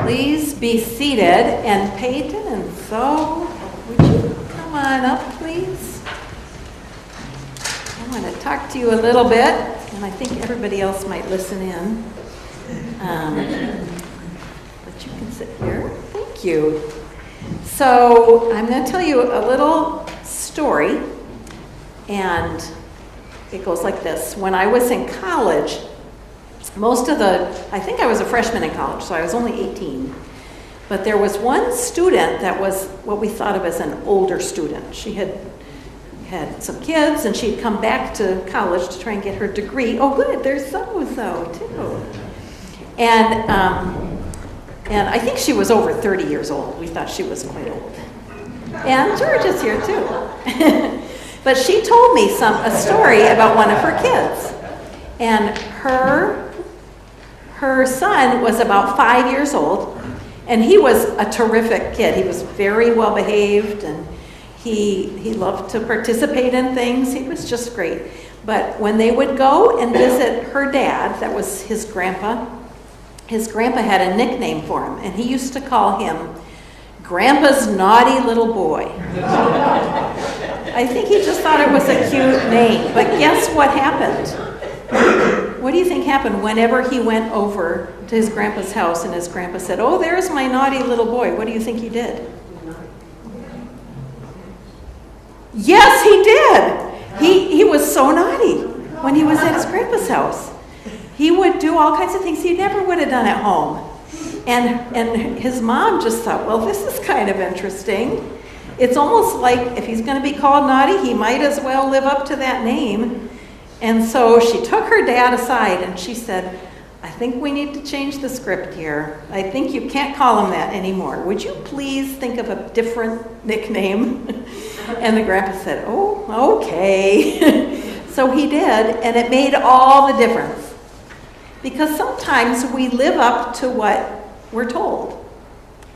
Please be seated. And Peyton and Zoe, would you come on up, please? I want to talk to you a little bit, and I think everybody else might listen in. But you can sit here. Thank you. So I'm going to tell you a little story, and it goes like this. When I was in college, I think I was a freshman in college, so I was only 18. But there was one student that was what we thought of as an older student. She had some kids, and she'd come back to college to try and get her degree. Oh, good, there's so-and-so, too. And I think she was over 30 years old. We thought she was quite old. And George is here, too. But she told me a story about one of her kids. And her son was about 5 years old, and he was a terrific kid. He was very well behaved, and he loved to participate in things. He was just great. But when they would go and visit her dad, that was his grandpa had a nickname for him, and he used to call him Grandpa's naughty little boy. I think he just thought it was a cute name. But guess what happened? What do you think happened whenever he went over to his grandpa's house and his grandpa said, "Oh, there's my naughty little boy"? What do you think he did? Yes, he did. He was so naughty when he was at his grandpa's house. He would do all kinds of things he never would have done at home. And his mom just thought, well, this is kind of interesting. It's almost like if he's going to be called naughty, he might as well live up to that name. And so she took her dad aside and she said, I think we need to change the script here. I think you can't call him that anymore. Would you please think of a different nickname? And the grandpa said, oh, okay. So he did, and it made all the difference. Because sometimes we live up to what we're told,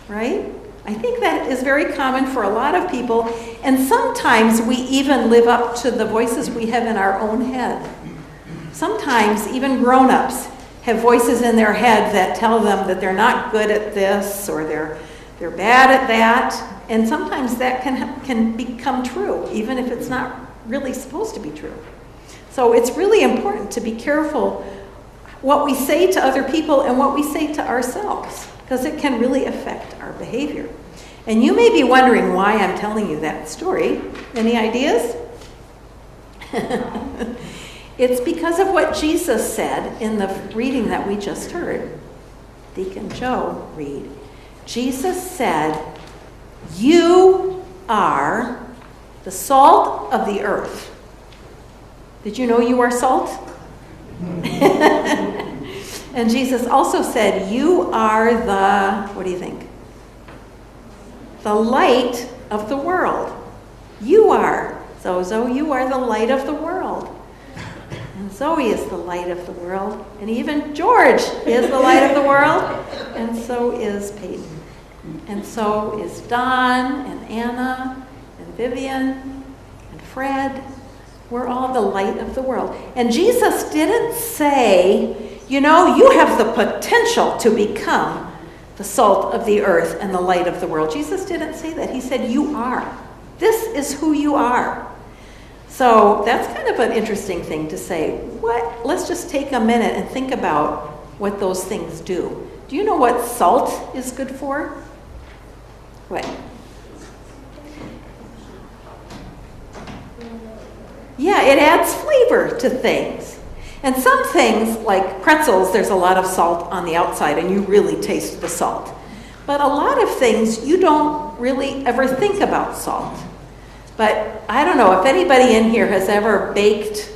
right? I think that is very common for a lot of people, and sometimes we even live up to the voices we have in our own head. Sometimes even grown-ups have voices in their head that tell them that they're not good at this or they're bad at that, and sometimes that can become true, even if it's not really supposed to be true. So it's really important to be careful what we say to other people and what we say to ourselves, because it can really affect our behavior. And you may be wondering why I'm telling you that story. Any ideas? It's because of what Jesus said in the reading that we just heard. Deacon Joe read. Jesus said, "You are the salt of the earth." Did you know you are salt? And Jesus also said, you are the, what do you think? The light of the world. You are. So Zoe, you are the light of the world. And Zoe is the light of the world. And even George is the light of the world. And so is Peyton. And so is Don and Anna and Vivian and Fred. We're all the light of the world. And Jesus didn't say, you know, you have the potential to become the salt of the earth and the light of the world. Jesus didn't say that. He said, you are. This is who you are. So that's kind of an interesting thing to say. Let's just take a minute and think about what those things do. Do you know what salt is good for? What? Yeah, it adds flavor to things. And some things, like pretzels, there's a lot of salt on the outside, and you really taste the salt. But a lot of things, you don't really ever think about salt. But I don't know, if anybody in here has ever baked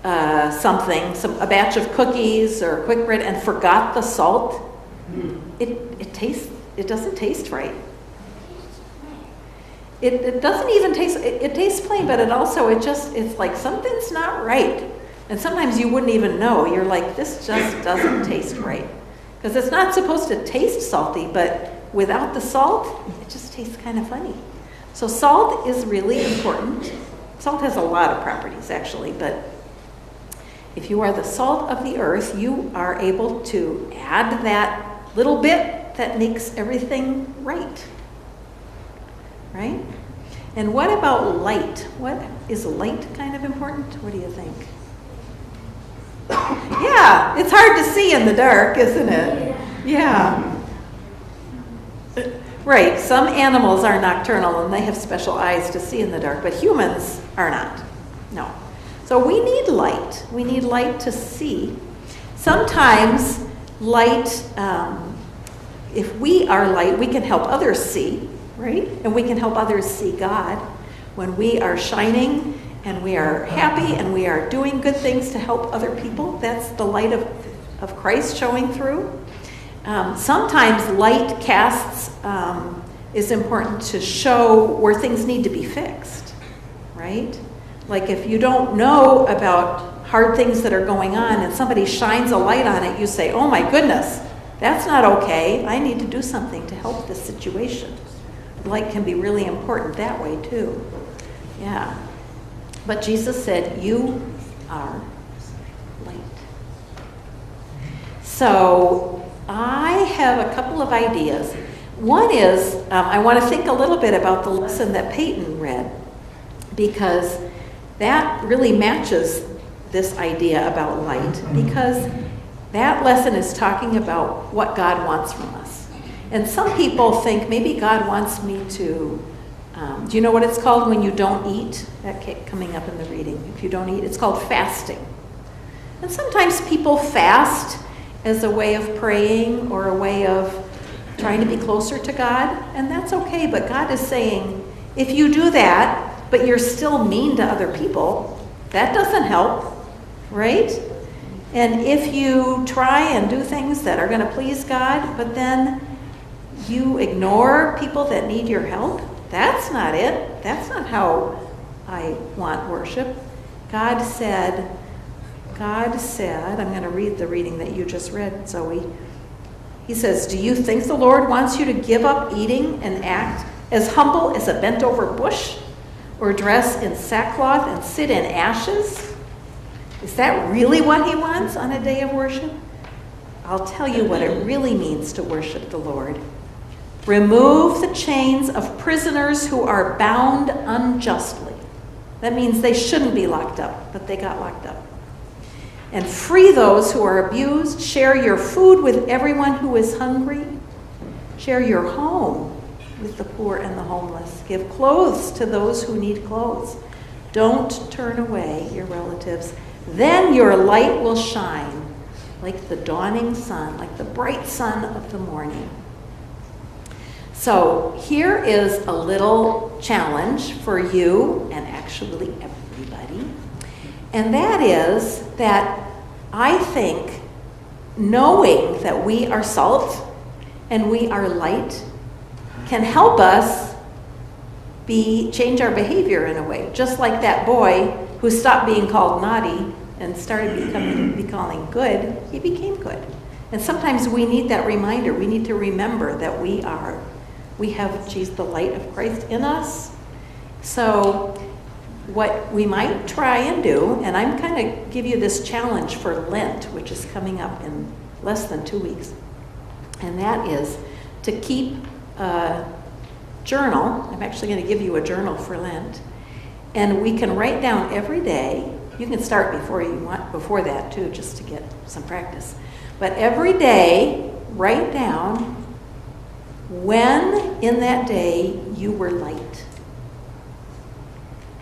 a batch of cookies or quick bread and forgot the salt, it doesn't taste right. It doesn't even taste, it tastes plain, but it's like something's not right. And sometimes you wouldn't even know. You're like, this just doesn't taste right. Because it's not supposed to taste salty, but without the salt, it just tastes kind of funny. So salt is really important. Salt has a lot of properties, actually, but if you are the salt of the earth, you are able to add that little bit that makes everything right. Right? And what about light? What is light kind of important? What do you think? Yeah, it's hard to see in the dark, isn't it? Yeah. Right, some animals are nocturnal and they have special eyes to see in the dark, but humans are not. No. So we need light. We need light to see. Sometimes light, if we are light, we can help others see, right? And we can help others see God when we are shining and we are happy and we are doing good things to help other people. That's the light of Christ showing through. Sometimes light casts is important to show where things need to be fixed, right? Like if you don't know about hard things that are going on and somebody shines a light on it, you say, oh my goodness, that's not okay. I need to do something to help this situation. Light can be really important that way too. Yeah. But Jesus said, you are light. So I have a couple of ideas. One is, I want to think a little bit about the lesson that Peyton read, because that really matches this idea about light, because that lesson is talking about what God wants from us. And some people think maybe God wants me to, do you know what it's called when you don't eat? That kept coming up in the reading. If you don't eat, it's called fasting. And sometimes people fast as a way of praying or a way of trying to be closer to God, and that's okay, but God is saying, if you do that, but you're still mean to other people, that doesn't help, right? And if you try and do things that are going to please God, but then you ignore people that need your help, that's not it. That's not how I want worship. God said, I'm going to read the reading that you just read, Zoe. He says, do you think the Lord wants you to give up eating and act as humble as a bent-over bush, or dress in sackcloth and sit in ashes? Is that really what he wants on a day of worship? I'll tell you what it really means to worship the Lord. Remove the chains of prisoners who are bound unjustly. That means they shouldn't be locked up, but they got locked up. And free those who are abused. Share your food with everyone who is hungry. Share your home with the poor and the homeless. Give clothes to those who need clothes. Don't turn away your relatives. Then your light will shine like the dawning sun, like the bright sun of the morning. So here is a little challenge for you and actually everybody. And that is that I think knowing that we are salt and we are light can help us change our behavior in a way. Just like that boy who stopped being called naughty and started becoming good, he became good. And sometimes we need that reminder. We need to remember that we have Jesus, the light of Christ in us. So what we might try and do, and I'm kind of give you this challenge for Lent, which is coming up in less than 2 weeks, and that is to keep a journal. I'm actually going to give you a journal for Lent, and we can write down every day. You can start before that too, just to get some practice. But every day, write down when in that day you were light.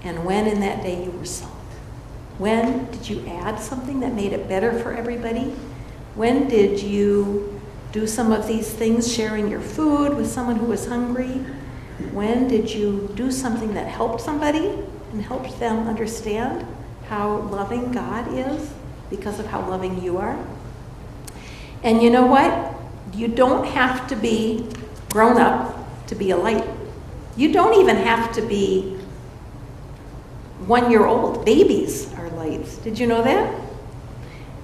And when in that day you were salt. When did you add something that made it better for everybody? When did you do some of these things, sharing your food with someone who was hungry? When did you do something that helped somebody and helped them understand how loving God is because of how loving you are? And you know what? You don't have to be grown up to be a light. You don't even have to be 1-year-old. Babies are lights. Did you know that?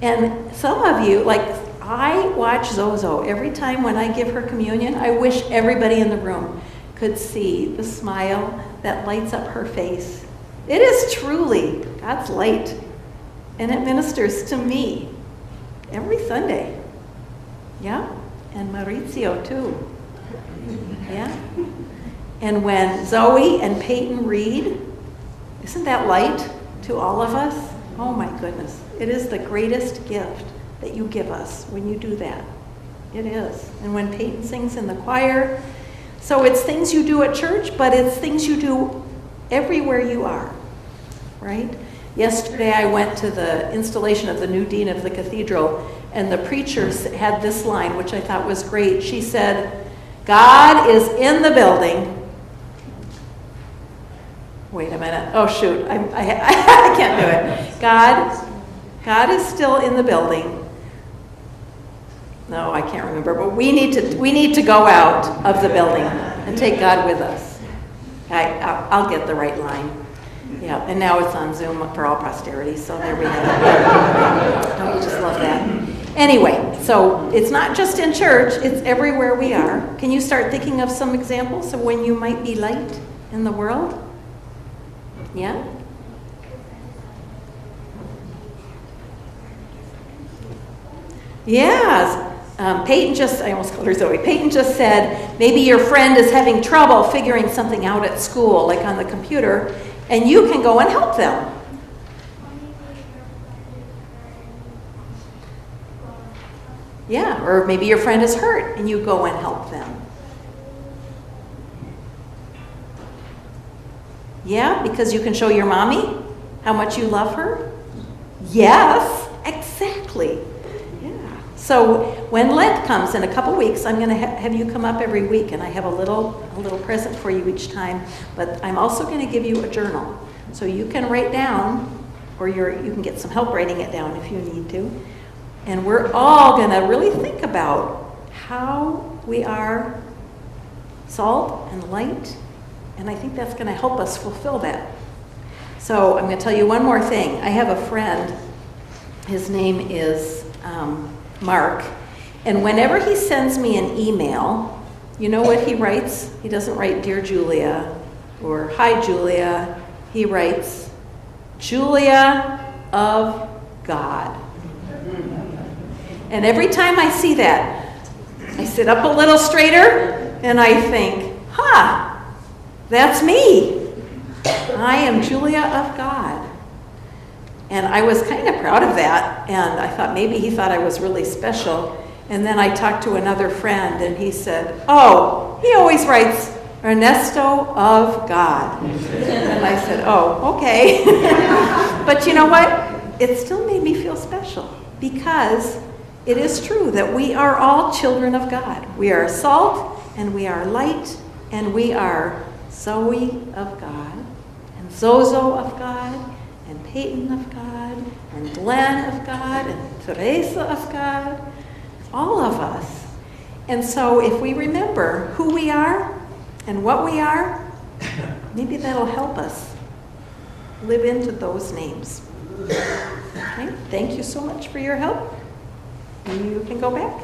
And some of you, like I watch Zozo every time when I give her communion. I wish everybody in the room could see the smile that lights up her face. It is truly God's light, and it ministers to me every Sunday. Yeah? and Maurizio too. Yeah? And when Zoe and Peyton read, isn't that light to all of us? Oh my goodness. It is the greatest gift that you give us when you do that. It is. And when Peyton sings in the choir, so it's things you do at church, but it's things you do everywhere you are, right? Yesterday I went to the installation of the new dean of the cathedral, and the preacher had this line, which I thought was great. She said, "God is in the building." Wait a minute. Oh, shoot. I can't do it. God is still in the building. No, I can't remember. But we need to go out of the building and take God with us. I'll get the right line. Yeah, and now it's on Zoom for all posterity, so there we have it. Don't you just love that? Anyway, so it's not just in church, it's everywhere we are. Can you start thinking of some examples of when you might be light in the world? Yeah? Yes. I almost called her Zoe. Peyton just said, maybe your friend is having trouble figuring something out at school, like on the computer, and you can go and help them. Yeah, or maybe your friend is hurt, and you go and help them. Yeah, because you can show your mommy how much you love her? Yes, exactly. Yeah. So when Lent comes in a couple weeks, I'm going to have you come up every week, and I have a little present for you each time. But I'm also going to give you a journal, so you can write down, or you can get some help writing it down if you need to. And we're all going to really think about how we are salt and light. And I think that's going to help us fulfill that. So I'm going to tell you one more thing. I have a friend. His name is Mark. And whenever he sends me an email, you know what he writes? He doesn't write, "Dear Julia," or "Hi, Julia." He writes, "Julia of God." And every time I see that, I sit up a little straighter and I think, that's me. I am Julia of God. And I was kind of proud of that, and I thought maybe he thought I was really special. And then I talked to another friend, and he said, "Oh, he always writes Ernesto of God." And I said, "Oh, okay." But you know what? It still made me feel special, because it is true that we are all children of God. We are salt, and we are light, and we are Zoe of God, and Zozo of God, and Peyton of God, and Glenn of God, and Teresa of God, all of us. And so if we remember who we are and what we are, maybe that'll help us live into those names. Okay? Thank you so much for your help. You can go back.